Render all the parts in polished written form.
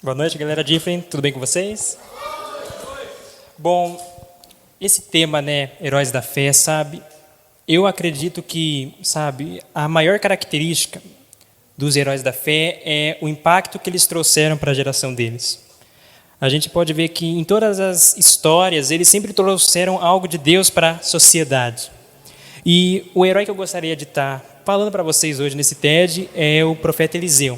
Boa noite, galera Different. Tudo bem com vocês? Bom, esse tema, heróis da fé, sabe? Eu acredito que, a maior característica dos heróis da fé é o impacto que eles trouxeram para a geração deles. A gente pode ver que em todas as histórias, eles sempre trouxeram algo de Deus para a sociedade. E o herói que eu gostaria de estar falando para vocês hoje nesse TED é o profeta Eliseu.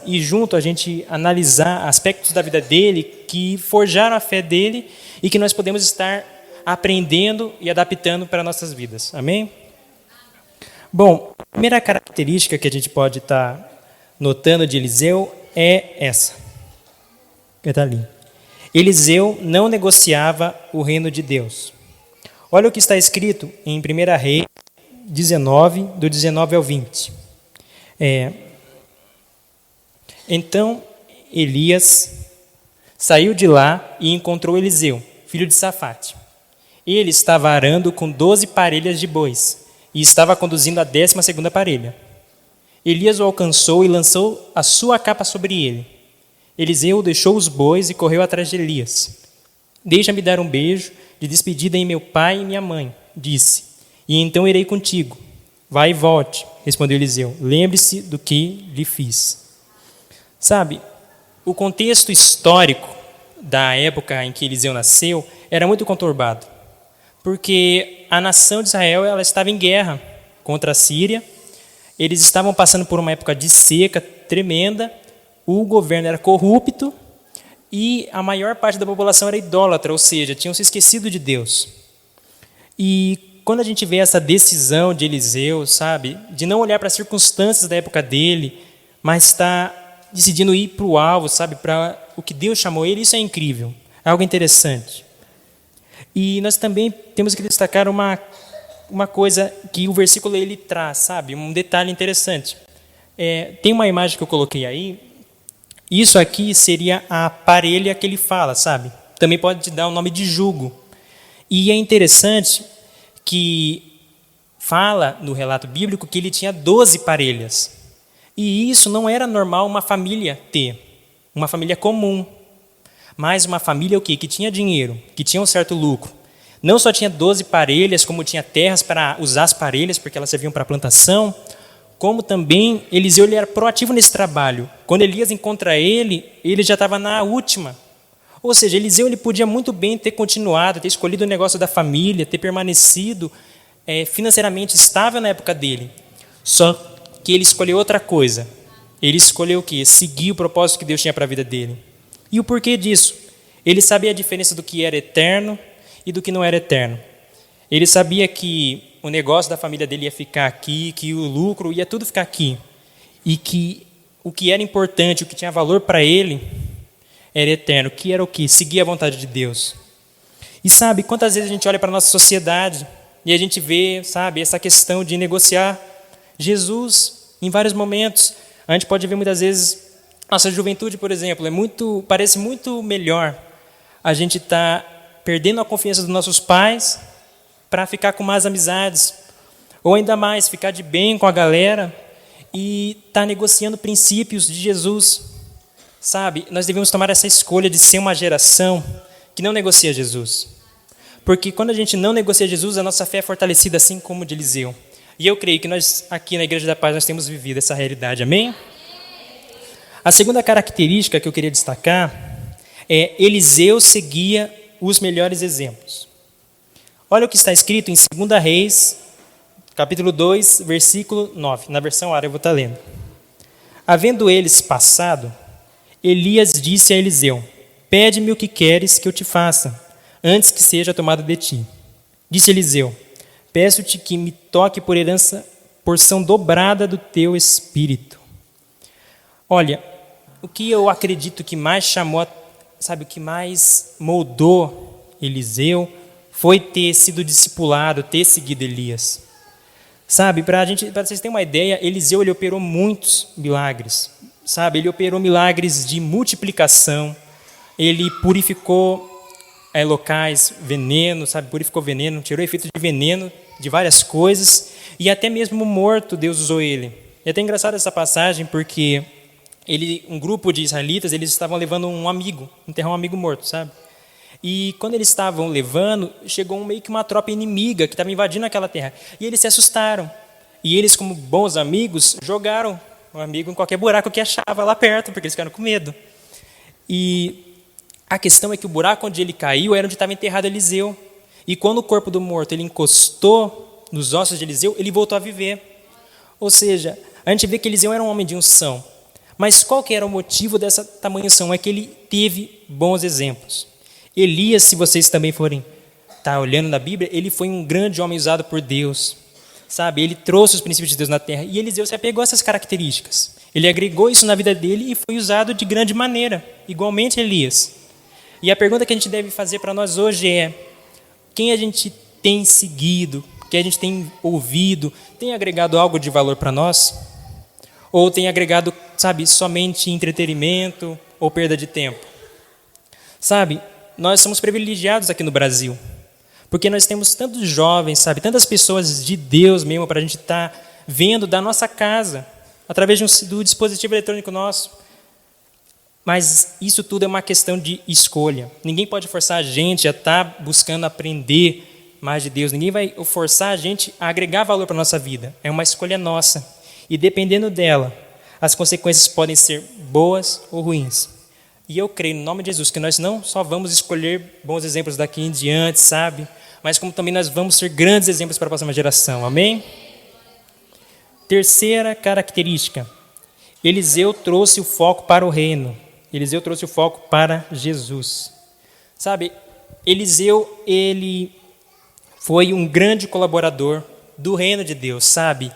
E junto a gente analisar aspectos da vida dele que forjaram a fé dele e que nós podemos estar aprendendo e adaptando para nossas vidas. Amém? Bom, a primeira característica que a gente pode estar notando de Eliseu é essa. Está ali. Eliseu não negociava o reino de Deus. Olha o que está escrito em 1 Reis 19, do 19 ao 20. Então Elias saiu de lá e encontrou Eliseu, filho de Safate. Ele estava arando com 12 parelhas de bois e estava conduzindo a 12ª parelha. Elias o alcançou e lançou a sua capa sobre ele. Eliseu deixou os bois e correu atrás de Elias. Deixa-me dar um beijo de despedida em meu pai e minha mãe, disse, e então irei contigo. Vai e volte, respondeu Eliseu. Lembre-se do que lhe fiz. O contexto histórico da época em que Eliseu nasceu era muito conturbado, porque a nação de Israel ela estava em guerra contra a Síria, eles estavam passando por uma época de seca tremenda, o governo era corrupto e a maior parte da população era idólatra, ou seja, tinham se esquecido de Deus. E quando a gente vê essa decisão de Eliseu, de não olhar para as circunstâncias da época dele, mas está decidindo ir para o alvo, para o que Deus chamou ele, isso é incrível, é algo interessante. E nós também temos que destacar uma coisa que o versículo ele traz, um detalhe interessante. Tem uma imagem que eu coloquei aí, isso aqui seria a parelha que ele fala, Também pode dar o nome de jugo. E é interessante que fala no relato bíblico que ele tinha 12 parelhas. E isso não era normal uma família ter, uma família comum, mas uma família o quê? Que tinha dinheiro, que tinha um certo lucro. Não só tinha 12 parelhas, como tinha terras para usar as parelhas, porque elas serviam para plantação, como também Eliseu ele era proativo nesse trabalho. Quando Elias encontra ele já estava na última. Ou seja, Eliseu ele podia muito bem ter continuado, ter escolhido o negócio da família, ter permanecido financeiramente estável na época dele. Só que ele escolheu outra coisa. Ele escolheu o quê? Seguir o propósito que Deus tinha para a vida dele. E o porquê disso? Ele sabia a diferença do que era eterno e do que não era eterno. Ele sabia que o negócio da família dele ia ficar aqui, que o lucro ia tudo ficar aqui. E que o que era importante, o que tinha valor para ele, era eterno. Que era o quê? Seguir a vontade de Deus. E quantas vezes a gente olha para a nossa sociedade e a gente vê, essa questão de negociar Jesus, em vários momentos, a gente pode ver muitas vezes, nossa juventude, por exemplo, parece muito melhor a gente estar perdendo a confiança dos nossos pais para ficar com más amizades, ou ainda mais, ficar de bem com a galera e estar negociando princípios de Jesus. Nós devemos tomar essa escolha de ser uma geração que não negocia Jesus. Porque quando a gente não negocia Jesus, a nossa fé é fortalecida assim como de Eliseu. E eu creio que nós, aqui na Igreja da Paz, nós temos vivido essa realidade. Amém? A segunda característica que eu queria destacar é Eliseu seguia os melhores exemplos. Olha o que está escrito em 2 Reis, capítulo 2, versículo 9. Na versão árabe eu vou estar lendo. Havendo eles passado, Elias disse a Eliseu, pede-me o que queres que eu te faça, antes que seja tomado de ti. Disse Eliseu, peço-te que me toque por herança porção dobrada do teu espírito. Olha, o que eu acredito que mais chamou, o que mais moldou Eliseu foi ter sido discipulado, ter seguido Elias. Para vocês terem uma ideia, Eliseu ele operou muitos milagres. Ele operou milagres de multiplicação, ele purificou locais, veneno, purificou veneno, tirou efeito de veneno de várias coisas, e até mesmo morto Deus usou ele. É até engraçado essa passagem, porque um grupo de israelitas, eles estavam levando um amigo, enterrar um amigo morto, sabe? E quando eles estavam levando, chegou meio que uma tropa inimiga que estava invadindo aquela terra. E eles se assustaram. E eles, como bons amigos, jogaram o amigo em qualquer buraco que achava lá perto, porque eles ficaram com medo. E a questão é que o buraco onde ele caiu era onde estava enterrado Eliseu. E quando o corpo do morto ele encostou nos ossos de Eliseu, ele voltou a viver. Ou seja, a gente vê que Eliseu era um homem de unção. Mas qual que era o motivo dessa tamanha unção? É que ele teve bons exemplos. Elias, se vocês também forem estar olhando na Bíblia, ele foi um grande homem usado por Deus. Sabe? Ele trouxe os princípios de Deus na terra. E Eliseu se apegou a essas características. Ele agregou isso na vida dele e foi usado de grande maneira. Igualmente Elias. E a pergunta que a gente deve fazer para nós hoje é: quem a gente tem seguido, quem a gente tem ouvido, tem agregado algo de valor para nós? Ou tem agregado, sabe, somente entretenimento ou perda de tempo? Sabe, nós somos privilegiados aqui no Brasil, porque nós temos tantos jovens, sabe, tantas pessoas de Deus mesmo para a gente estar vendo da nossa casa, através do dispositivo eletrônico nosso. Mas isso tudo é uma questão de escolha. Ninguém pode forçar a gente a estar buscando aprender mais de Deus. Ninguém vai forçar a gente a agregar valor para a nossa vida. É uma escolha nossa. E dependendo dela, as consequências podem ser boas ou ruins. E eu creio, no nome de Jesus, que nós não só vamos escolher bons exemplos daqui em diante, sabe? Mas como também nós vamos ser grandes exemplos para a próxima geração. Amém? Terceira característica. Eliseu trouxe o foco para o reino. Eliseu trouxe o foco para Jesus. Sabe, Eliseu, ele foi um grande colaborador do reino de Deus, sabe?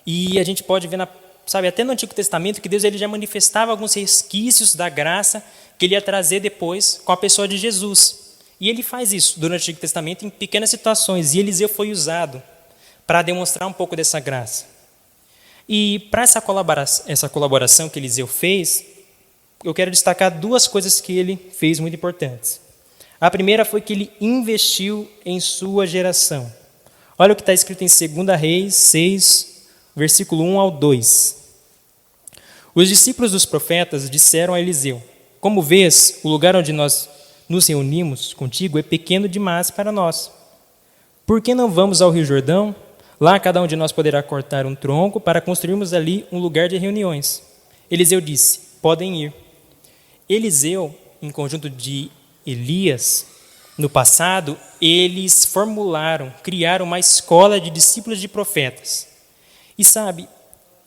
E a gente pode ver, sabe, até no Antigo Testamento, que Deus ele já manifestava alguns resquícios da graça que ele ia trazer depois com a pessoa de Jesus. E ele faz isso durante o Antigo Testamento em pequenas situações. E Eliseu foi usado para demonstrar um pouco dessa graça. E para essa colaboração que Eliseu fez, eu quero destacar duas coisas que ele fez muito importantes. A primeira foi que ele investiu em sua geração. Olha o que está escrito em 2 Reis 6, versículo 1 ao 2. Os discípulos dos profetas disseram a Eliseu: como vês, o lugar onde nós nos reunimos contigo é pequeno demais para nós. Por que não vamos ao Rio Jordão? Lá cada um de nós poderá cortar um tronco para construirmos ali um lugar de reuniões. Eliseu disse: podem ir. Eliseu, em conjunto de Elias, no passado, eles criaram uma escola de discípulos de profetas. E sabe,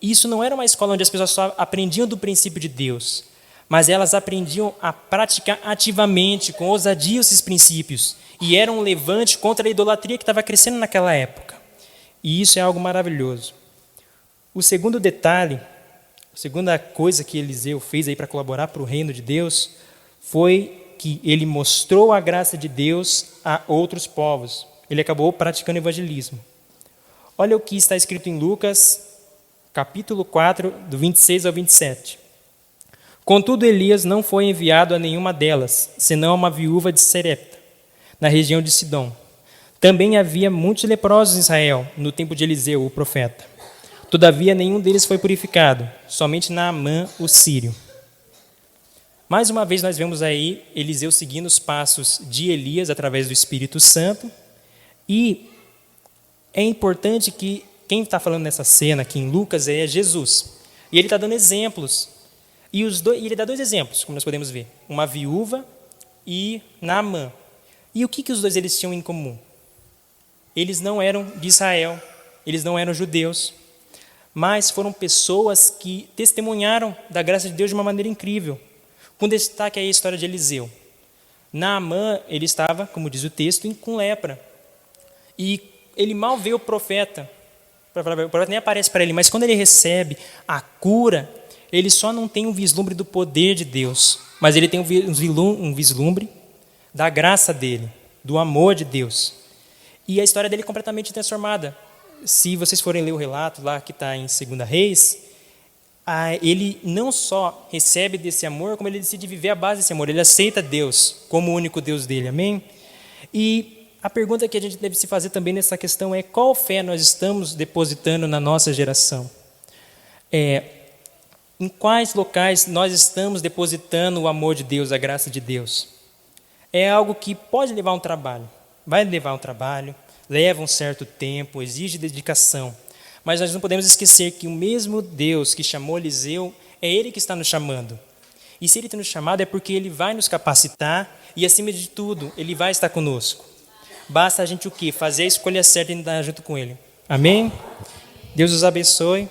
isso não era uma escola onde as pessoas só aprendiam do princípio de Deus, mas elas aprendiam a praticar ativamente, com ousadia, esses princípios. E era um levante contra a idolatria que estava crescendo naquela época. E isso é algo maravilhoso. O segundo detalhe, a segunda coisa que Eliseu fez aí para colaborar para o reino de Deus, foi que ele mostrou a graça de Deus a outros povos. Ele acabou praticando evangelismo. Olha o que está escrito em Lucas, capítulo 4, do 26 ao 27. Contudo, Elias não foi enviado a nenhuma delas, senão a uma viúva de Serepta, na região de Sidom. Também havia muitos leprosos em Israel, no tempo de Eliseu, o profeta. Todavia, nenhum deles foi purificado, somente Naamã, o sírio. Mais uma vez, nós vemos aí Eliseu seguindo os passos de Elias através do Espírito Santo. E é importante que quem está falando nessa cena aqui em Lucas é Jesus. E ele está dando exemplos. E ele dá dois exemplos, como nós podemos ver. Uma viúva e Naamã. E o que os dois eles tinham em comum? Eles não eram de Israel, eles não eram judeus, mas foram pessoas que testemunharam da graça de Deus de uma maneira incrível. Com destaque aí a história de Eliseu. Naamã, ele estava, como diz o texto, com lepra. E ele mal vê o profeta. O profeta nem aparece para ele, mas quando ele recebe a cura, ele só não tem um vislumbre do poder de Deus, mas ele tem um vislumbre da graça dele, do amor de Deus. E a história dele é completamente transformada. Se vocês forem ler o relato lá que está em 2 Reis, ele não só recebe desse amor, como ele decide viver à base desse amor. Ele aceita Deus como o único Deus dele, amém? E a pergunta que a gente deve se fazer também nessa questão é: qual fé nós estamos depositando na nossa geração? Em Em quais locais nós estamos depositando o amor de Deus, a graça de Deus? É algo que pode levar um trabalho. Vai levar um trabalho, leva um certo tempo, exige dedicação. Mas nós não podemos esquecer que o mesmo Deus que chamou Eliseu, é Ele que está nos chamando. E se Ele tem nos chamado é porque Ele vai nos capacitar e, acima de tudo, Ele vai estar conosco. Basta a gente o quê? Fazer a escolha certa e andar junto com Ele. Amém? Deus os abençoe.